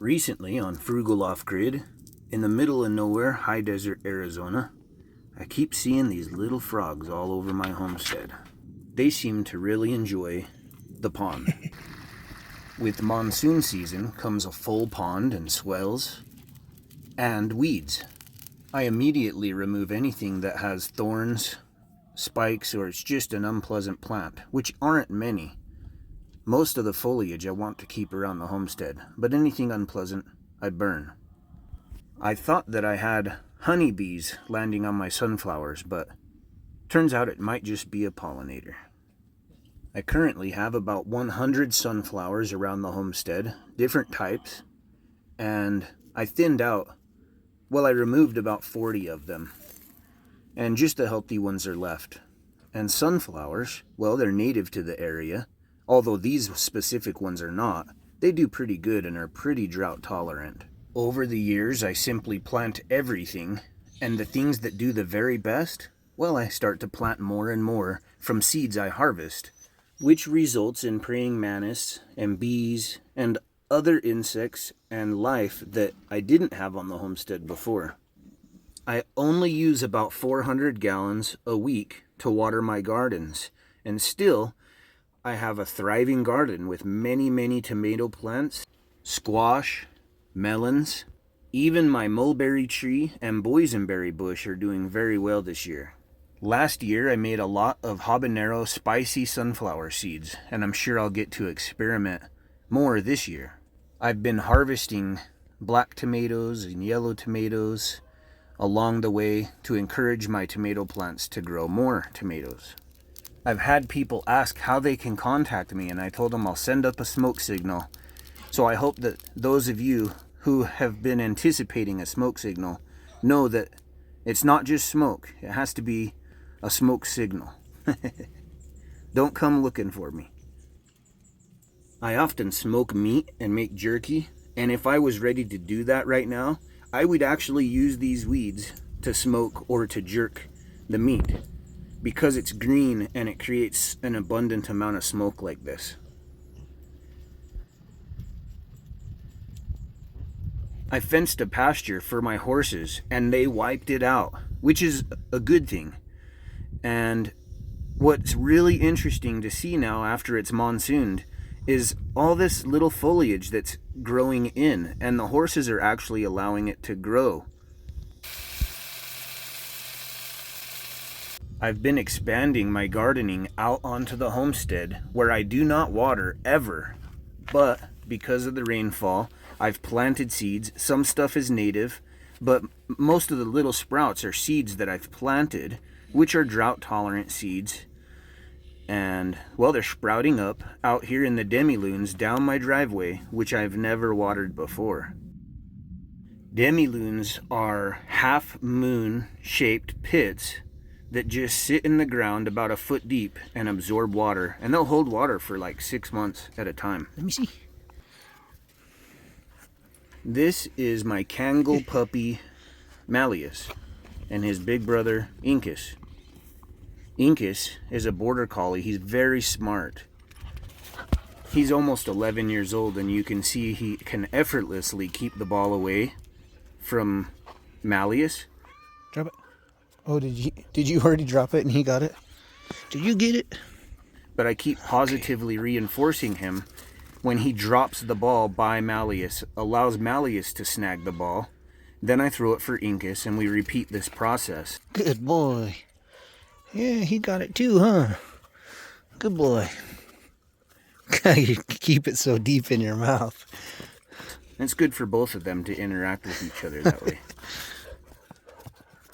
Recently on Frugal off-grid, in the middle of nowhere, high desert Arizona, I keep seeing these little frogs all over my homestead. They seem to really enjoy the pond. With monsoon season comes a full pond and swells and weeds. I immediately remove anything that has thorns, spikes, or it's just an unpleasant plant, which aren't many. Most of the foliage I want to keep around the homestead, but anything unpleasant, I burn. I thought that I had honeybees landing on my sunflowers, but turns out it might just be a pollinator. I currently have about 100 sunflowers around the homestead, different types, and I removed about 40 of them, and just the healthy ones are left. And sunflowers, well, they're native to the area. Although these specific ones are not, they do pretty good and are pretty drought tolerant. Over the years, I simply plant everything, and the things that do the very best, well, I start to plant more and more from seeds I harvest, which results in praying mantis and bees and other insects and life that I didn't have on the homestead before. I only use about 400 gallons a week to water my gardens, and still, I have a thriving garden with many tomato plants, squash, melons. Even my mulberry tree and boysenberry bush are doing very well this year. Last year I made a lot of habanero spicy sunflower seeds, and I'm sure I'll get to experiment more this year. I've been harvesting black tomatoes and yellow tomatoes along the way to encourage my tomato plants to grow more tomatoes. I've had people ask how they can contact me, and I told them I'll send up a smoke signal. So I hope that those of you who have been anticipating a smoke signal know that it's not just smoke. It has to be a smoke signal. Don't come looking for me. I often smoke meat and make jerky, and if I was ready to do that right now, I would actually use these weeds to smoke or to jerk the meat, because it's green and it creates an abundant amount of smoke like this. I fenced a pasture for my horses and they wiped it out, which is a good thing. And what's really interesting to see now after it's monsooned is all this little foliage that's growing in, and the horses are actually allowing it to grow. I've been expanding my gardening out onto the homestead where I do not water ever, but because of the rainfall, I've planted seeds. Some stuff is native, but most of the little sprouts are seeds that I've planted, which are drought tolerant seeds. And well, they're sprouting up out here in the demi-lunes down my driveway, which I've never watered before. Demi-lunes are half moon shaped pits that just sit in the ground about a foot deep and absorb water, and they'll hold water for like 6 months at a time. Let me see. This is my Kangal Puppy Malus and his big brother Incus. Incus is a border collie. He's very smart. He's almost 11 years old, and you can see he can effortlessly keep the ball away from Malus. Drop it. Oh, did you already drop it and he got it? Did you get it? But I keep positively reinforcing him when he drops the ball by Malus, allows Malus to snag the ball. Then I throw it for Incus, and we repeat this process. Good boy. Yeah, he got it too, huh? Good boy. You keep it so deep in your mouth. It's good for both of them to interact with each other that way.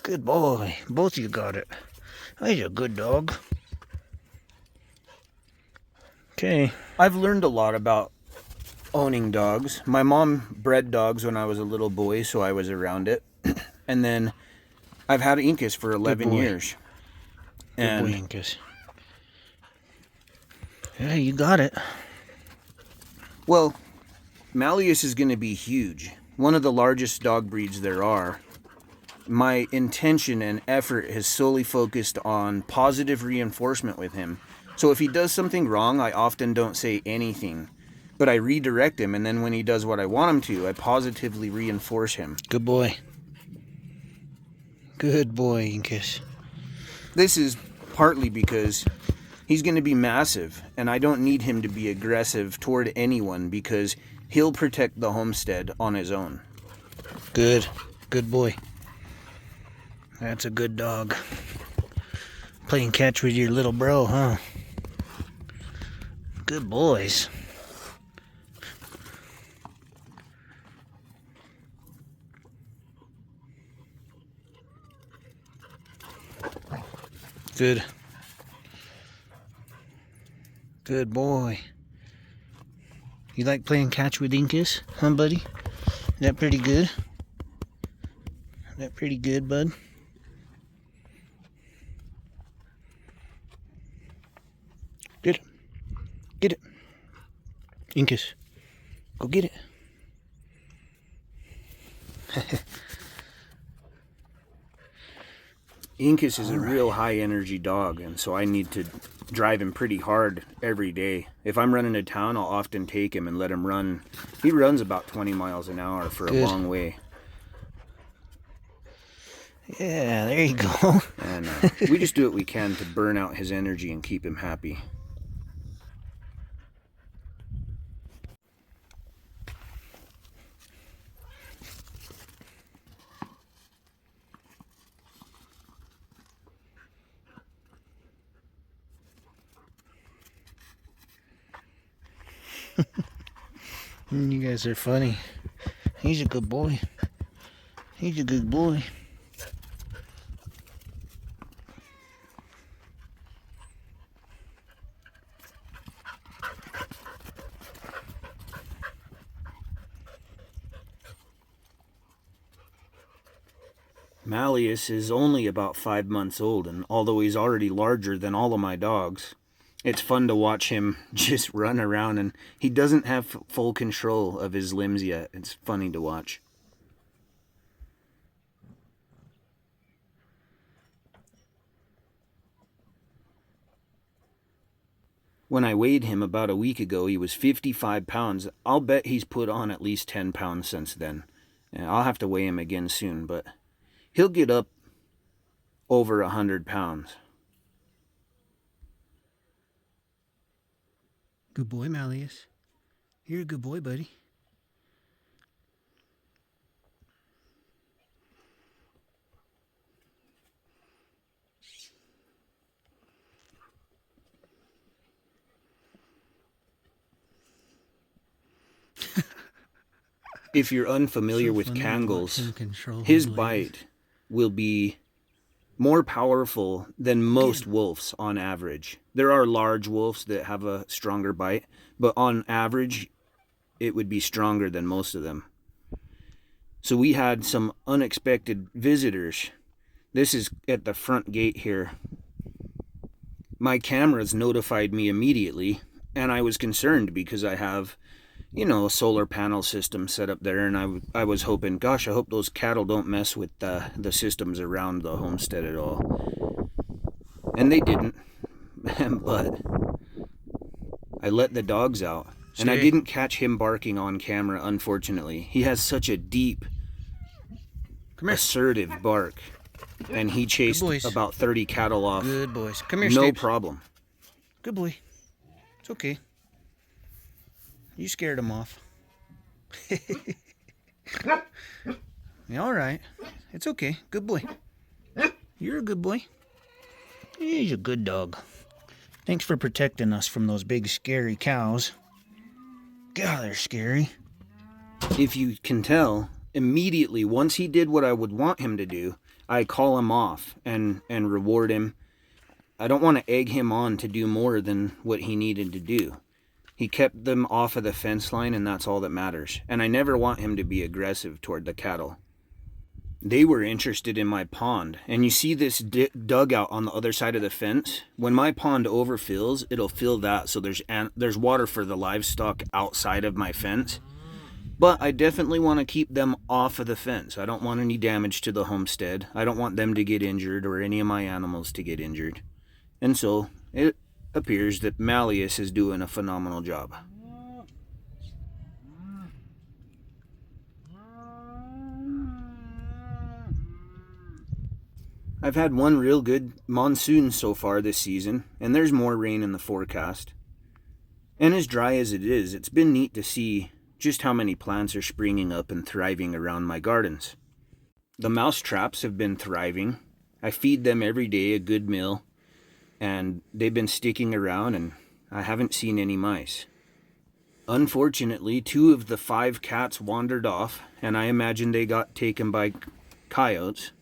Good boy. Both of you got it. He's a good dog. Okay. I've learned a lot about owning dogs. My mom bred dogs when I was a little boy, so I was around it. And then I've had Incus for 11 years. Good boy, Incus. Yeah, you got it. Well, Malus is going to be huge. One of the largest dog breeds there are. My intention and effort has solely focused on positive reinforcement with him. So if he does something wrong, I often don't say anything. But I redirect him, and then when he does what I want him to, I positively reinforce him. Good boy. Good boy, Incus. This is partly because he's going to be massive, and I don't need him to be aggressive toward anyone because he'll protect the homestead on his own. Good. Good boy. That's a good dog. Playing catch with your little bro, huh? Good boys. Good. Good boy. You like playing catch with Incus, huh, buddy? Is that pretty good? Is that pretty good, bud? Get it. Get it. Incus, go get it. Incus is a real high energy dog, and so I need to drive him pretty hard every day. If I'm running to town, I'll often take him and let him run. He runs about 20 miles an hour for a long way. Yeah, there you go. And we just do what we can to burn out his energy and keep him happy. You guys are funny. He's a good boy. He's a good boy. Malus is only about 5 months old, and although he's already larger than all of my dogs, it's fun to watch him just run around, and he doesn't have full control of his limbs yet. It's funny to watch. When I weighed him about a week ago, he was 55 pounds. I'll bet he's put on at least 10 pounds since then. And I'll have to weigh him again soon, but he'll get up over 100 pounds. Good boy, Malus. You're a good boy, buddy. If you're unfamiliar with Kangals, his bite will be more powerful than most wolves on average. There are large wolves that have a stronger bite, but on average, it would be stronger than most of them. So we had some unexpected visitors. This is at the front gate here. My cameras notified me immediately, and I was concerned because I have, a solar panel system set up there, and I was hoping, gosh, I hope those cattle don't mess with the systems around the homestead at all. And they didn't, but I let the dogs out, and I didn't catch him barking on camera, unfortunately. He has such a deep, assertive bark, and he chased about 30 cattle off. Good boys. Come here, no problem. Good boy. It's okay. You scared him off. All right. It's okay. Good boy. You're a good boy. He's a good dog. Thanks for protecting us from those big, scary cows. God, they're scary. If you can tell, immediately, once he did what I would want him to do, I call him off and reward him. I don't want to egg him on to do more than what he needed to do. He kept them off of the fence line, and that's all that matters. And I never want him to be aggressive toward the cattle. They were interested in my pond. And you see this dugout on the other side of the fence? When my pond overfills, it'll fill that, so there's water for the livestock outside of my fence. But I definitely want to keep them off of the fence. I don't want any damage to the homestead. I don't want them to get injured or any of my animals to get injured. And so it appears that Malus is doing a phenomenal job. I've had one real good monsoon so far this season, and there's more rain in the forecast. And as dry as it is, it's been neat to see just how many plants are springing up and thriving around my gardens. The mouse traps have been thriving. I feed them every day a good meal, and they've been sticking around, and I haven't seen any mice. Unfortunately, 2 of the 5 cats wandered off, and I imagine they got taken by coyotes.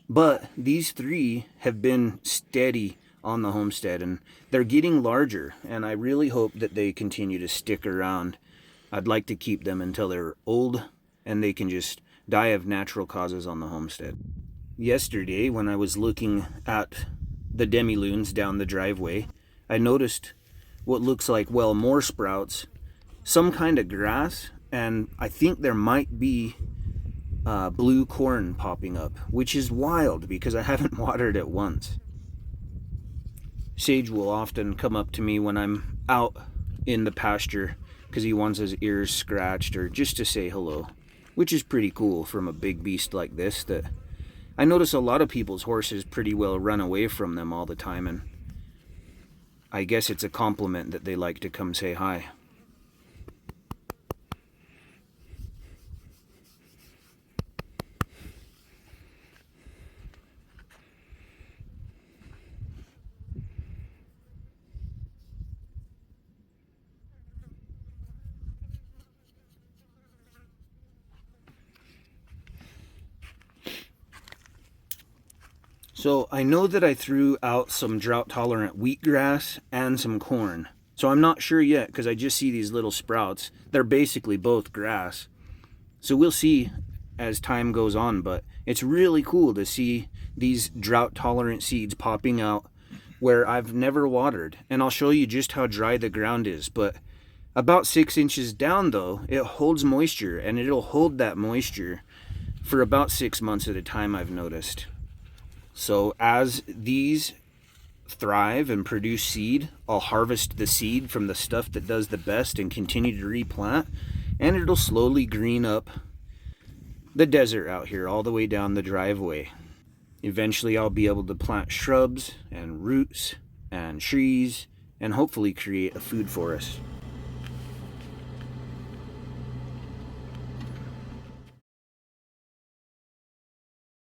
But these 3 have been steady on the homestead, and they're getting larger, and I really hope that they continue to stick around. I'd like to keep them until they're old and they can just die of natural causes on the homestead. Yesterday, when I was looking at the demi-lunes down the driveway, I noticed what looks like, well, more sprouts, some kind of grass, and I think there might be blue corn popping up, which is wild because I haven't watered it once. Sage will often come up to me when I'm out in the pasture because he wants his ears scratched or just to say hello, which is pretty cool from a big beast like this. That I notice a lot of people's horses pretty well run away from them all the time, and I guess it's a compliment that they like to come say hi. So I know that I threw out some drought-tolerant wheatgrass and some corn. So I'm not sure yet because I just see these little sprouts. They're basically both grass. So we'll see as time goes on, but it's really cool to see these drought-tolerant seeds popping out where I've never watered. And I'll show you just how dry the ground is. But about 6 inches down, though, it holds moisture, and it'll hold that moisture for about 6 months at a time, I've noticed. So as these thrive and produce seed, I'll harvest the seed from the stuff that does the best and continue to replant, and it'll slowly green up the desert out here all the way down the driveway. Eventually I'll be able to plant shrubs and roots and trees and hopefully create a food forest.